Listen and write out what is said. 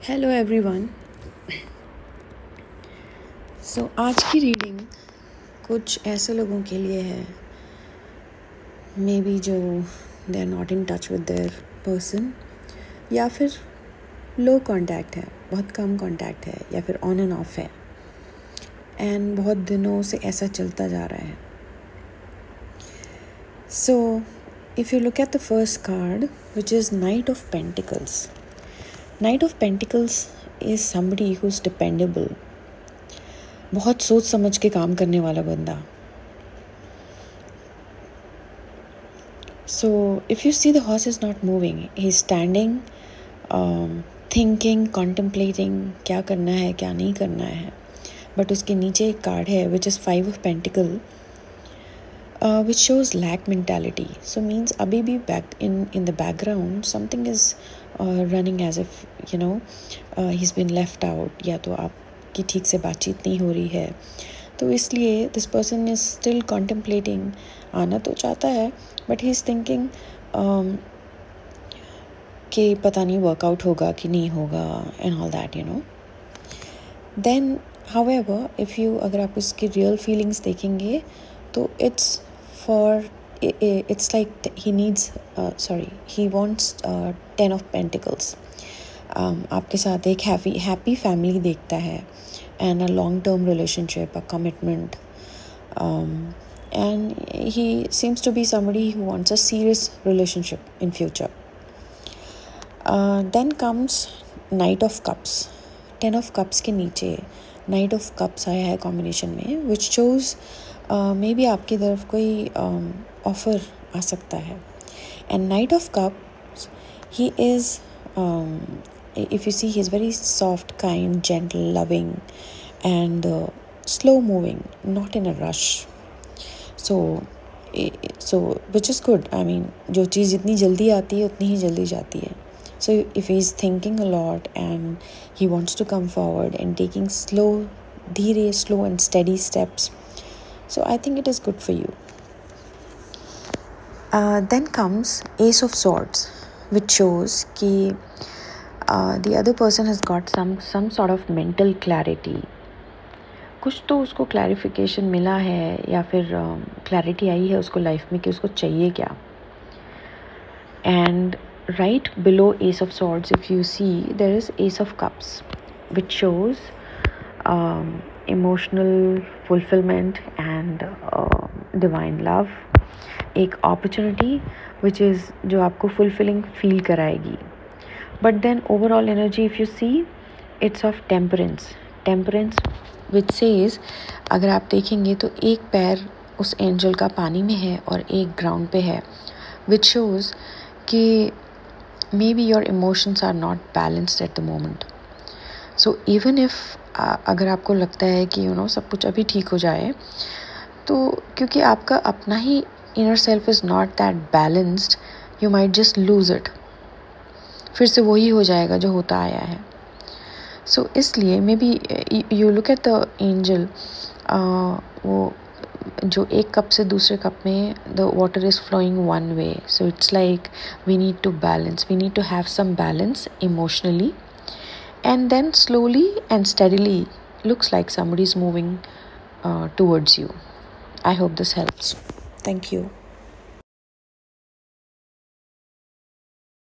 Hello everyone. आज की reading कुछ ऐसे लोगों के लिए है मे बी जो they are not in touch with their person, या फिर लो कांटेक्ट है, बहुत कम कांटेक्ट है, या फिर ऑन एंड ऑफ है एंड बहुत दिनों से ऐसा चलता जा रहा है। So if you look at the first card which is night of pentacles, night of pentacles is somebody who is dependable, बहुत सोच समझ के काम करने वाला बंदा। So if you see the horse is not moving, he's standing, thinking, contemplating क्या करना है क्या नहीं करना है। बट उसके नीचे एक कार्ड है which is 5 of Pentacle, which shows lack mentality. So means अभी भी back in the background something is running as if he's been left out, या तो आपकी ठीक से बातचीत नहीं हो रही है, तो इसलिए this person is still contemplating. आना तो चाहता है बट ही इज़ थिंकिंग कि पता नहीं वर्कआउट होगा कि नहीं होगा and all that then however अगर आप इसकी रियल फीलिंग्स देखेंगे तो it's like he wants 10 of Pentacles. आपके साथ एक हैप्पी फैमिली देखता है and a long-term relationship, a commitment, and he seems to be somebody who wants a serious relationship in future. Then comes Knight of Cups. 10 of Cups के नीचे Knight of Cups आया है combination में, which shows maybe आपकी तरफ कोई offer आ सकता है। And Knight of Cups, he is if you see, he is very soft, kind, gentle, loving, and slow moving, not in a rush. So which is good. I mean, जो चीज़ जितनी जल्दी आती है उतनी ही जल्दी जाती है. So if he is thinking a lot and he wants to come forward and taking slow and steady steps, so I think it is good for you. Then comes Ace of Swords, which shows कि the other person has got some sort of mental clarity. कुछ तो उसको clarification मिला है, या फिर clarity आई है उसको लाइफ में कि उसको चाहिए क्या। And right below ace of swords if you see there is ace of cups, which shows emotional fulfillment and divine love, एक अपॉर्चुनिटी विच इज़ जो आपको फुलफिलिंग फील कराएगी। But then overall energy if you see, it's of temperance which says, अगर आप देखेंगे तो एक पैर उस एंजल का पानी में है और एक ग्राउंड पे है, विच शोज़ कि may be your emotions are not balanced at the moment. So even if अगर आपको लगता है कि सब कुछ अभी ठीक हो जाए, तो क्योंकि आपका अपना ही inner self is not that balanced, you might just lose it, फिर से वही हो जाएगा जो होता आया है। सो इसलिए may be you look at the angel, वो जो एक कप से दूसरे कप में the water is flowing one way, so it's like we need to have some balance emotionally, and then slowly and steadily looks like somebody is moving towards you. I hope this helps. Thank you.